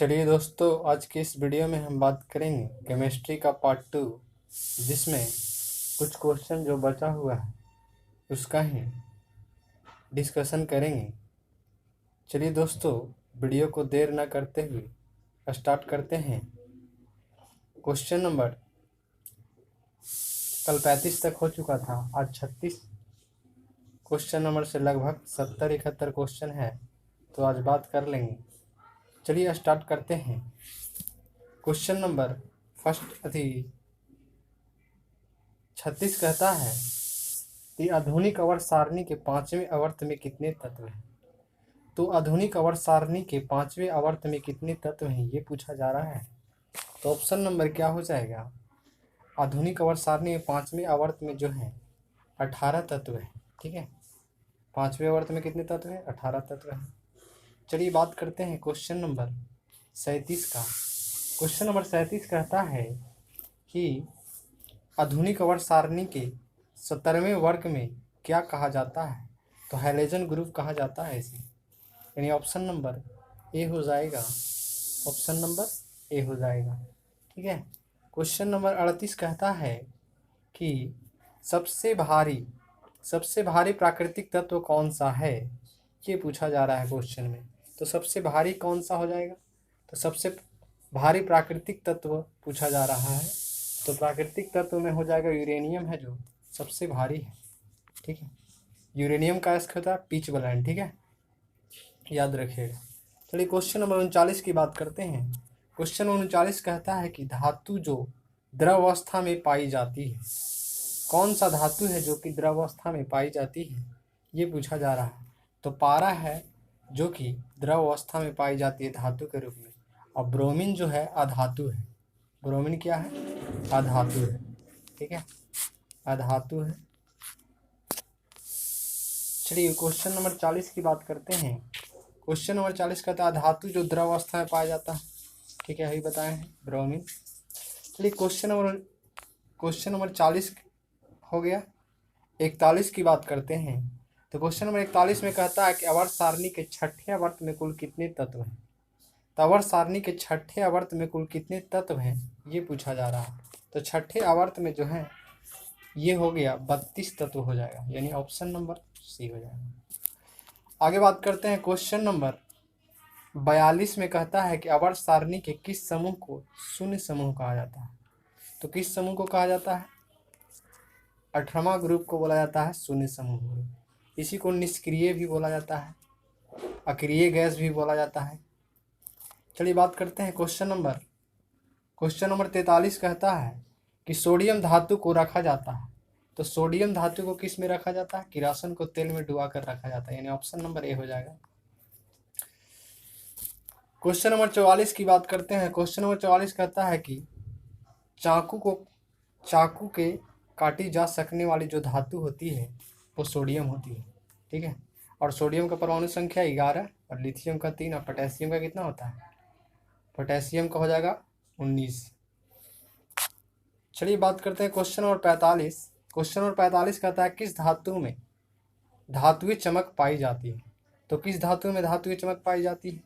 चलिए दोस्तों, आज के इस वीडियो में हम बात करेंगे केमिस्ट्री का पार्ट 2, जिसमें कुछ क्वेश्चन जो बचा हुआ है उसका ही डिस्कशन करेंगे। चलिए दोस्तों, वीडियो को देर न करते हुए स्टार्ट करते हैं। क्वेश्चन नंबर कल 35 तक हो चुका था, आज 36 क्वेश्चन नंबर से लगभग 70-71 क्वेश्चन है, तो आज बात कर लेंगे। चलिए स्टार्ट करते हैं। क्वेश्चन नंबर फर्स्ट 36 कहता है कि आधुनिक आवर्त सारणी के 5वें आवर्त में कितने तत्व हैं। तो आधुनिक आवर्त सारणी के 5वें आवर्त में कितने तत्व हैं, ये पूछा जा रहा है। तो ऑप्शन नंबर क्या हो जाएगा? आधुनिक आवर्त सारणी में 5वें आवर्त में जो है 18 तत्व हैं। ठीक है, 5वें आवर्त में कितने तत्व हैं? 18 तत्व हैं। चलिए बात करते हैं क्वेश्चन नंबर 37 का। क्वेश्चन नंबर 37 कहता है कि आधुनिक आवर्त सारणी के 17वें वर्ग में क्या कहा जाता है। तो हैलोजन ग्रुप कहा जाता है इसे, यानी ऑप्शन नंबर ए हो जाएगा। ऑप्शन नंबर ए हो जाएगा। ठीक है। क्वेश्चन नंबर 38 कहता है कि सबसे भारी प्राकृतिक तत्व कौन सा है, ये पूछा जा रहा है क्वेश्चन में। तो सबसे भारी कौन सा हो जाएगा? तो सबसे भारी प्राकृतिक तत्व पूछा जा रहा है, तो प्राकृतिक तत्व में हो जाएगा यूरेनियम है जो सबसे भारी है। ठीक है, यूरेनियम का इसका होता है पिच ब्लेंड। ठीक है, याद रखिएगा। चलिए क्वेश्चन नंबर 39 की बात करते हैं। क्वेश्चन 39 कहता है कि धातु जो द्रव अवस्था में पाई जाती है, कौन सा धातु है जो कि द्रव अवस्था में पाई जाती है, ये पूछा जा रहा है। तो पारा है जो कि द्रव अवस्था में पाई जाती है धातु के रूप में, और ब्रोमीन जो है अधातु है। ब्रोमीन क्या है? अधातु है। ठीक है, अधातु है। चलिए क्वेश्चन नंबर 40 की बात करते हैं। क्वेश्चन नंबर 40 कहता है धातु जो द्रव अवस्था में पाया जाता है। ठीक है, अभी बताए हैं ब्रोमीन। चलिए क्वेश्चन नंबर 40 हो गया। 41 की बात करते हैं। तो क्वेश्चन नंबर 41 में कहता है कि आवर्त सारणी के छठे आवर्त में कुल कितने तत्व हैं। तो आवर्त सारणी के छठे आवर्त में कुल कितने तत्व हैं, ये पूछा जा रहा है। तो छठे आवर्त में जो है ये हो गया 32 तत्व हो जाएगा, यानी ऑप्शन नंबर सी हो जाएगा। आगे बात करते हैं। क्वेश्चन नंबर 42 में कहता है कि आवर्त सारणी के किस समूह को शून्य समूह कहा जाता है। तो किस समूह को कहा जाता है? 18वां ग्रुप को बोला जाता है शून्य समूह ग्रुप। इसी को निष्क्रिय भी बोला जाता है, अक्रिय गैस भी बोला जाता है। चलिए बात करते हैं क्वेश्चन नंबर 43 कहता है कि सोडियम धातु को रखा जाता है। तो सोडियम धातु को किस में रखा जाता है? किरासन को तेल में डुबा कर रखा जाता है, यानी ऑप्शन नंबर ए हो जाएगा। क्वेश्चन नंबर 44 की बात करते हैं। क्वेश्चन नंबर 44 कहता है कि चाकू के काटी जा सकने वाली जो धातु होती है वो सोडियम होती है। ठीक है, और सोडियम का परमाणु संख्या 11 और लिथियम का 3 और पोटेशियम का कितना होता है? पोटेशियम का हो जाएगा 19। चलिए बात करते हैं क्वेश्चन नंबर 45। क्वेश्चन नंबर 45 कहता है किस धातु में धातुई चमक पाई जाती है। तो किस धातु में धातुई चमक पाई जाती है?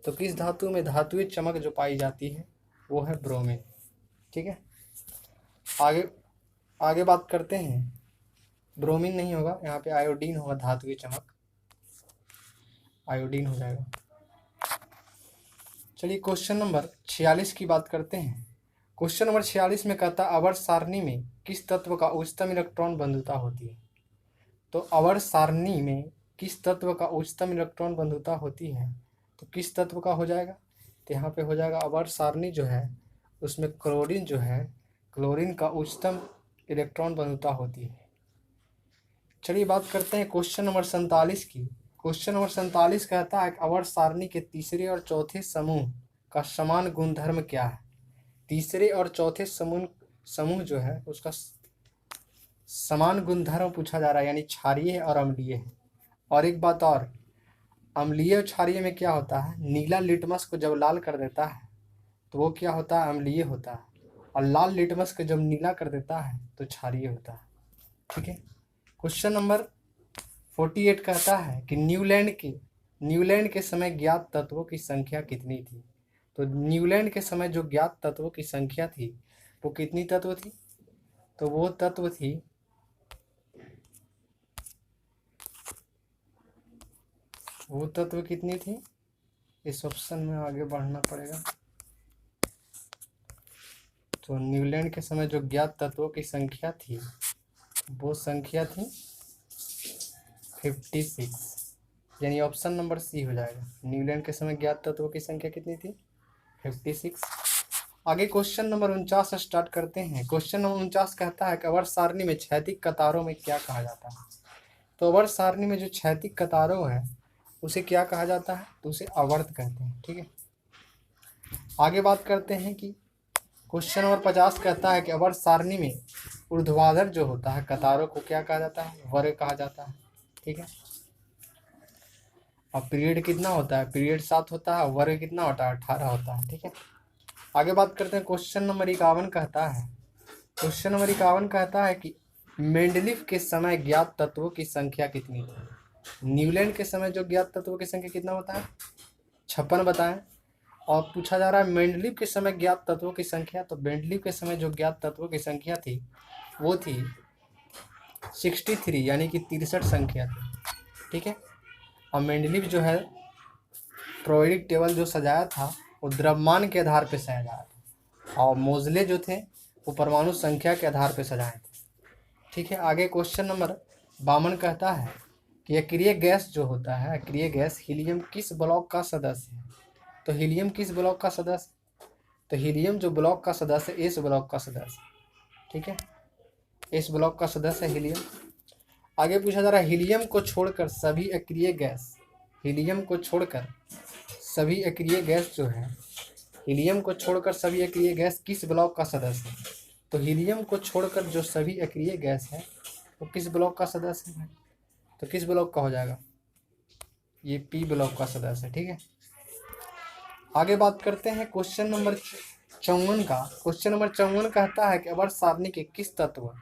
तो किस धातु में धातुई चमक जो पाई जाती है वो है ब्रोमीन। ठीक है, आगे बात करते हैं। ब्रोमीन नहीं होगा, यहाँ पे आयोडीन होगा। धातुई चमक आयोडीन हो जाएगा। चलिए क्वेश्चन नंबर 46 की बात करते हैं। क्वेश्चन नंबर 46 में कहता है आवर्त सारणी में किस तत्व का उच्चतम इलेक्ट्रॉन बंधुता होती है। तो आवर्त सारणी में किस तत्व का उच्चतम इलेक्ट्रॉन बंधुता होती है, तो किस तत्व का हो जाएगा? तो यहाँ पे हो जाएगा आवर्त सारणी जो है उसमें क्लोरीन का उच्चतम इलेक्ट्रॉन बंधुता होती है। चलिए बात करते हैं क्वेश्चन नंबर 47 की। क्वेश्चन नंबर 47 कहता है आवर्त सारणी के तीसरे और चौथे समूह का समान गुणधर्म क्या है। तीसरे और चौथे समूह जो है उसका समान गुणधर्म पूछा जा रहा है, यानी क्षारीय है और अम्लीय है। और एक बात और, अम्लीय और क्षारीय में क्या होता है? नीला लिटमस को जब लाल कर देता है तो वो क्या होता है? अम्लीय होता है, और लाल लिटमस को जब नीला कर देता है तो क्षारीय होता है। ठीक है। क्वेश्चन नंबर 48 कहता है कि न्यूलैंड के समय ज्ञात तत्वों की संख्या कितनी थी। तो न्यूलैंड के समय जो ज्ञात तत्वों की संख्या थी वो कितनी तत्व थी? तो वो तत्व थी कितनी थी? इस ऑप्शन में आगे बढ़ना पड़ेगा। तो न्यूलैंड के समय जो ज्ञात तत्वों की संख्या थी वो संख्या थी 56, यानी ऑप्शन नंबर सी हो जाएगा। न्यूलैंड के समय ज्ञात तत्वों की संख्या कितनी थी? 56। आगे क्वेश्चन नंबर 49 स्टार्ट करते हैं। क्वेश्चन नंबर 49 कहता है कि आवर्त सारणी में क्षैतिज कतारों में क्या कहा जाता है? तो आवर्त सारणी में जो क्षैतिज कतारों है उसे क्या कहा जाता है? तो उसे आवर्त कहते हैं। ठीक है, आगे बात करते हैं कि क्वेश्चन नंबर 50 कहता है कि आवर्त सारणी में ऊर्ध्वाधर जो होता है कतारों को क्या कहा जाता है? वर्ग कहा जाता है। ठीक है, अब पीरियड कितना होता है? पीरियड 7 होता है। वर्ग कितना होता है? 18 होता है। ठीक है, आगे बात करते हैं। क्वेश्चन नंबर 51 कहता है कि मेंडलीफ के समय ज्ञात तत्वों की संख्या कितनी थी? न्यूलैंड के समय जो ज्ञात तत्वों की संख्या कितना होता है? 56 बताएं। और पूछा जा रहा है मेंडलीफ के समय ज्ञात तत्वों की संख्या। तो मेंडलीफ के समय जो ज्ञात तत्वों की संख्या थी वो थी 63, यानी कि 63 संख्या थी। ठीक है, और मेंडलीफ जो है पीरियोडिक टेबल जो सजाया था वो द्रव्यमान के आधार पर सजाया था, और मोजले जो थे वो परमाणु संख्या के आधार पर सजाए थे। ठीक है, आगे क्वेश्चन नंबर 52 कहता है कि अक्रिय गैस जो होता है, अक्रिय गैस हीलियम किस ब्लॉक का सदस्य है? तो हीलियम किस ब्लॉक का सदस्य? तो हीलियम जो ब्लॉक का सदस्य है, एस ब्लॉक का सदस्य। ठीक है, एस ब्लॉक का सदस्य है हीलियम। आगे पूछा जा रहा है हीलियम को छोड़कर सभी अक्रिय गैस, हीलियम को छोड़कर सभी अक्रिय गैस जो है, हीलियम को छोड़कर सभी अक्रिय गैस किस ब्लॉक का सदस्य है? तो हीलियम को छोड़कर जो सभी अक्रिय गैस है वो किस ब्लॉक का सदस्य है? तो किस ब्लॉक का हो जाएगा? ये पी ब्लॉक का सदस्य है। ठीक है, आगे बात करते हैं क्वेश्चन नंबर 54 का। क्वेश्चन नंबर 54 कहता है कि आवर्त सारणी के किस तत्व,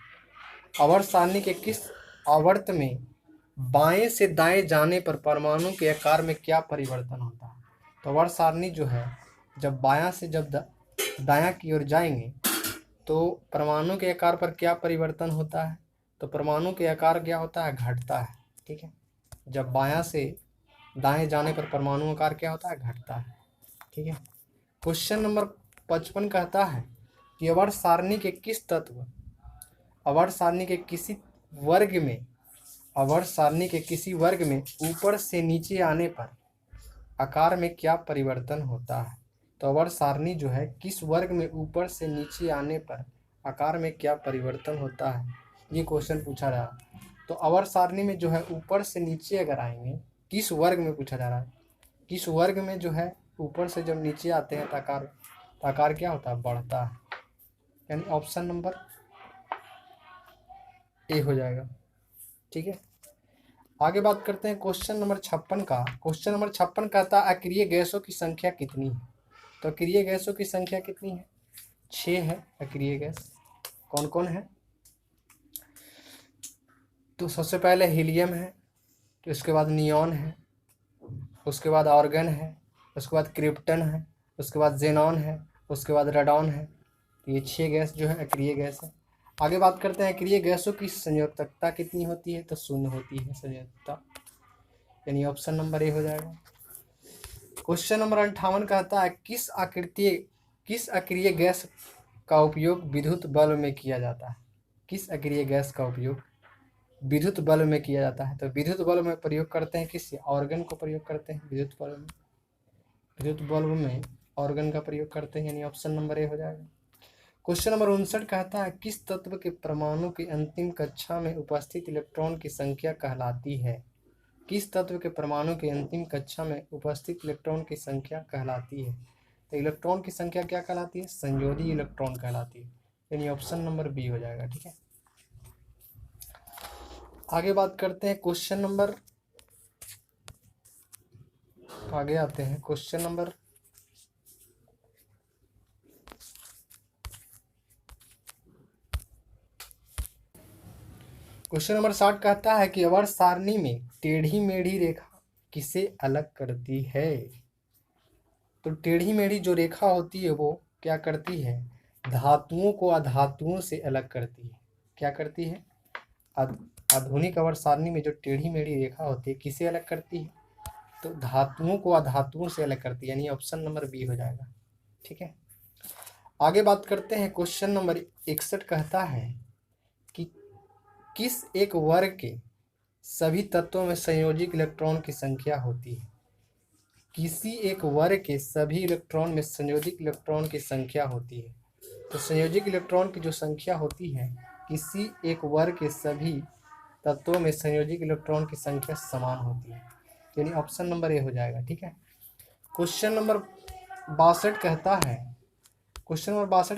आवर्त सारणी के किस आवर्त में बाएं से दाएं जाने पर परमाणु के आकार में क्या परिवर्तन होता है? तो आवर्त सारणी जो है जब बायां से दायां की ओर जाएंगे तो परमाणु के आकार पर क्या परिवर्तन होता है? तो परमाणु के आकार क्या होता है? घटता है। ठीक है, जब बायां से दाएं जाने पर परमाणु आकार क्या होता है? घटता है। ठीक है, क्वेश्चन नंबर 55 कहता है कि आवर्त सारणी के किस तत्व, आवर्त सारणी के किसी वर्ग में, आवर्त सारणी के किसी वर्ग में ऊपर से नीचे आने पर आकार में क्या परिवर्तन होता है? तो आवर्त सारणी जो है किस वर्ग में ऊपर से नीचे आने पर आकार में क्या परिवर्तन होता है, ये क्वेश्चन पूछा जा रहा है। तो आवर्त सारणी में जो है ऊपर से नीचे अगर आएंगे, किस वर्ग में पूछा जा रहा है, किस वर्ग में जो है ऊपर से जब नीचे आते हैं तो आकार क्या होता है? बढ़ता है, यानी ऑप्शन नंबर ए हो जाएगा। ठीक है, आगे बात करते हैं क्वेश्चन नंबर 56 का। क्वेश्चन नंबर 56 कहता है अक्रिय गैसों की संख्या कितनी है? तो अक्रिय गैसों की संख्या कितनी है? 6 है अक्रिय गैस। कौन कौन है? तो सबसे पहले हीलियम है, तो उसके बाद नियॉन है, उसके बाद आर्गन है, उसके बाद क्रिप्टन है, उसके बाद जेनॉन है, उसके बाद रेडॉन है। तो ये 6 गैस जो है अक्रिय गैस है। आगे बात करते हैं अक्रिय गैसों की संयोजकता कितनी होती है? तो 0 होती है संयोजकता, यानी ऑप्शन नंबर ए हो जाएगा। क्वेश्चन नंबर 58 कहता है किस अक्रिय गैस का उपयोग विद्युत बल्ब में किया जाता है? किस अक्रिय गैस का उपयोग विद्युत बल्ब में किया जाता है? तो विद्युत बल्ब में प्रयोग करते हैं किस, ऑर्गन को प्रयोग करते हैं विद्युत बल्ब में ऑर्गन का प्रयोग करते हैं, यानी ऑप्शन नंबर ए हो जाएगा। क्वेश्चन नंबर 59 कहता है किस तत्व के परमाणु की अंतिम कक्षा में उपस्थित इलेक्ट्रॉन की संख्या कहलाती है? किस तत्व के परमाणु की अंतिम कक्षा में उपस्थित इलेक्ट्रॉन की संख्या कहलाती है? तो इलेक्ट्रॉन की संख्या क्या कहलाती है? संयोजी इलेक्ट्रॉन कहलाती है, यानी ऑप्शन नंबर बी हो जाएगा। ठीक है, आगे बात करते हैं क्वेश्चन नंबर, आगे आते हैं क्वेश्चन नंबर 60 कहता है कि आवर्त सारणी में टेढ़ी मेढ़ी रेखा किसे अलग करती है? तो टेढ़ी मेढ़ी जो रेखा होती है वो क्या करती है, धातुओं को अधातुओं से अलग करती है। क्या करती है, आधुनिक आवर्त सारणी में जो टेढ़ी मेढ़ी रेखा होती है किसे अलग करती है, तो धातुओं को अधातुओं से अलग करती है, यानी ऑप्शन नंबर बी हो जाएगा। ठीक है, आगे बात करते हैं। क्वेश्चन नंबर 61 कहता है कि किस एक वर्ग के सभी तत्वों में संयोजित इलेक्ट्रॉन की संख्या होती है। किसी एक वर्ग के सभी इलेक्ट्रॉन में संयोजित इलेक्ट्रॉन की संख्या होती है। तो संयोजित इलेक्ट्रॉन की जो संख्या होती है, किसी एक वर्ग के सभी तत्वों में संयोजित इलेक्ट्रॉन की संख्या समान होती है, यानी ऑप्शन नंबर ए हो जाएगा। ठीक है, क्वेश्चन नंबर 62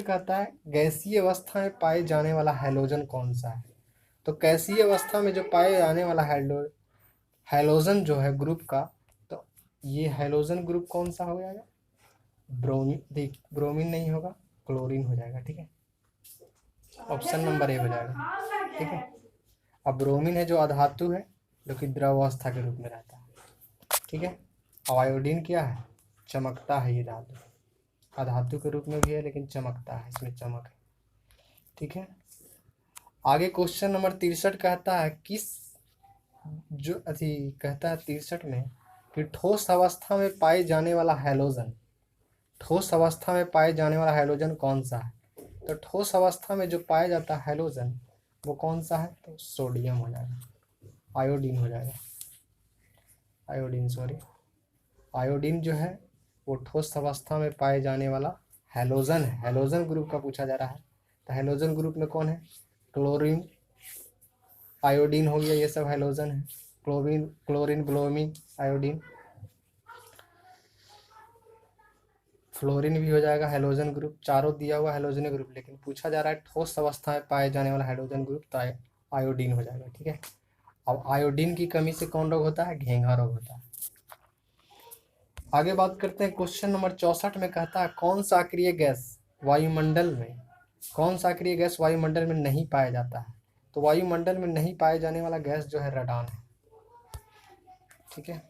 कहता है, गैसीय अवस्था में पाए जाने वाला हैलोजन कौन सा है। तो गैसीय अवस्था में जो पाए जाने वाला हैलोजन जो है ग्रुप का, तो ये हैलोजन ग्रुप कौन सा हो जाएगा, ब्रोमीन नहीं होगा, क्लोरीन हो जाएगा। ठीक है, ऑप्शन नंबर ए हो जाएगा। ठीक है, अब ब्रोमीन है जो अधातु है, जो कि द्रव अवस्था के रूप में रहता है। ठीक है, और आयोडीन क्या है, चमकता है, ये धातु अधातु के रूप में भी है लेकिन चमकता है, इसमें चमक है। ठीक है, आगे क्वेश्चन नंबर 63 कहता है कहता है 63 में कि ठोस अवस्था में पाए जाने वाला हैलोजन, ठोस अवस्था में पाए जाने वाला हैलोजन कौन सा है। तो ठोस अवस्था में जो पाया जाता है हैलोजन वो कौन सा है, तो सोडियम हो जाएगा, आयोडीन हो जाएगा, आयोडीन जो है वो ठोस अवस्था में पाए जाने वाला हैलोजन है, हैलोजन ग्रुप का पूछा जा रहा है। तो हैलोजन ग्रुप में कौन है, क्लोरीन, आयोडीन हो गया, ये सब हैलोजन है, क्लोरीन, ब्रोमीन, आयोडीन, फ्लोरीन भी हो जाएगा हैलोजन ग्रुप। चारों दिया हुआ हैलोजन ग्रुप, लेकिन पूछा जा रहा है ठोस अवस्था में पाए जाने वाला हैलोजन ग्रुप, तो आयोडीन हो जाएगा। ठीक है, अब आयोडीन की कमी से कौन रोग होता है, घेंघा रोग होता है। आगे बात करते हैं। क्वेश्चन नंबर 64 में कहता है कौन सा अक्रिय गैस वायुमंडल में नहीं पाया जाता है। तो वायुमंडल में नहीं पाए जाने वाला गैस जो है रेडॉन है। ठीक है,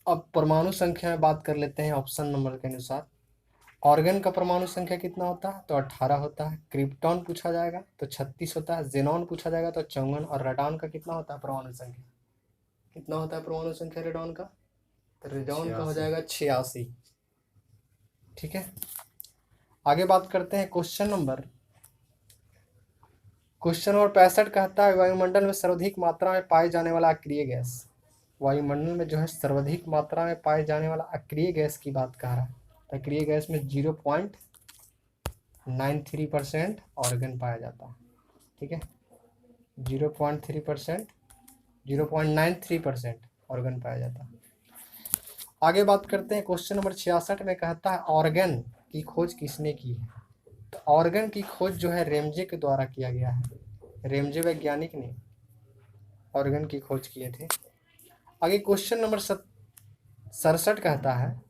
अब परमाणु संख्या में बात कर लेते हैं ऑप्शन नंबर के अनुसार। ऑर्गन का परमाणु संख्या कितना होता है, तो 18 होता है। क्रिप्टॉन पूछा जाएगा तो 36 होता है। जेनॉन पूछा जाएगा तो 54। और रेडॉन का कितना होता है परमाणु संख्या, कितना होता है परमाणु संख्या रेडॉन का, तो रेडॉन का हो जाएगा 86। ठीक है, आगे बात करते हैं। क्वेश्चन नंबर 65 कहता है वायुमंडल में सर्वाधिक मात्रा में पाए जाने वाला अक्रिय गैस, वायुमंडल में जो है सर्वाधिक मात्रा में पाए जाने वाला अक्रिय गैस की बात कर रहा है। अक्रिय गैस में 0.93% ऑर्गन पाया जाता है। ठीक है, 0.93% ऑर्गन पाया जाता है। आगे बात करते हैं। क्वेश्चन नंबर 66 में कहता है ऑर्गन की खोज किसने की है। तो ऑर्गन की खोज जो है रेमजे के द्वारा किया गया है, रेमजे वैज्ञानिक ने ऑर्गन की खोज किए थे। आगे क्वेश्चन नंबर 67 कहता है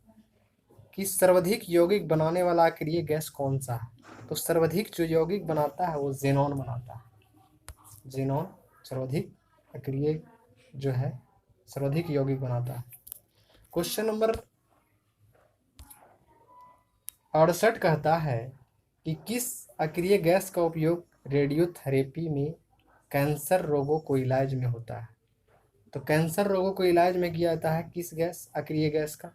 कि सर्वाधिक यौगिक बनाने वाला अक्रिय गैस कौन सा है। तो सर्वाधिक जो यौगिक बनाता है वो जेनॉन बनाता है, जेनॉन सर्वाधिक अक्रिय जो है सर्वाधिक यौगिक बनाता है। क्वेश्चन नंबर 68 कहता है कि किस अक्रिय गैस का उपयोग रेडियोथेरेपी में कैंसर रोगों को इलाज में होता है। तो कैंसर रोगों को इलाज में किया जाता है किस गैस, अक्रिय गैस का।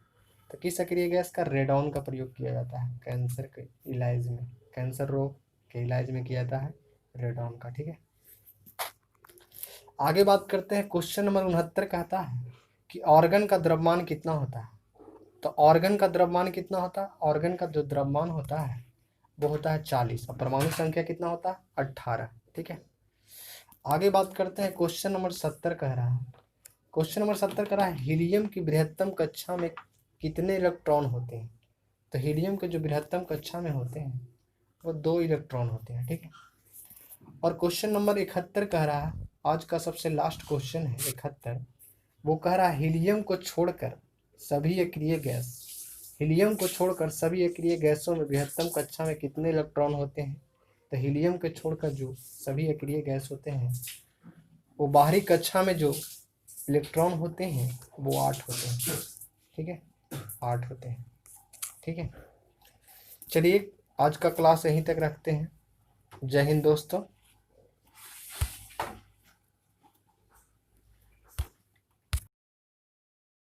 तो किस अक्रिय गैस का, रेडॉन का प्रयोग किया जाता है कैंसर के इलाज में, कैंसर रोग के इलाज में किया जाता है रेडॉन का। ठीक है, आगे बात करते हैं। क्वेश्चन नंबर 69 कहता है कि ऑर्गन का द्रव्यमान कितना होता है। तो ऑर्गन का द्रव्यमान कितना होता है, ऑर्गन का जो द्रव्यमान होता है वो होता है 40 और परमाणु संख्या कितना होता है 18। ठीक है, आगे बात करते हैं। क्वेश्चन नंबर 70 कह रहा है हीलियम की बृहत्तम कक्षा में कितने इलेक्ट्रॉन होते हैं। तो हीलियम के जो बृहत्तम कक्षा में होते हैं वो 2 इलेक्ट्रॉन होते हैं। ठीक है, और क्वेश्चन नंबर 71 कह रहा है, आज का सबसे लास्ट क्वेश्चन है 71, वो कह रहा है हीलियम को छोड़कर सभी अक्रिय गैसों में बृहत्तम कक्षा में कितने इलेक्ट्रॉन होते हैं। तो हीलियम को छोड़कर जो सभी अक्रिय गैस होते हैं वो बाहरी कक्षा में जो इलेक्ट्रॉन होते हैं वो 8 होते हैं। ठीक है, 8 होते हैं। ठीक है, चलिए आज का क्लास यहीं तक रखते हैं। जय हिंद दोस्तों।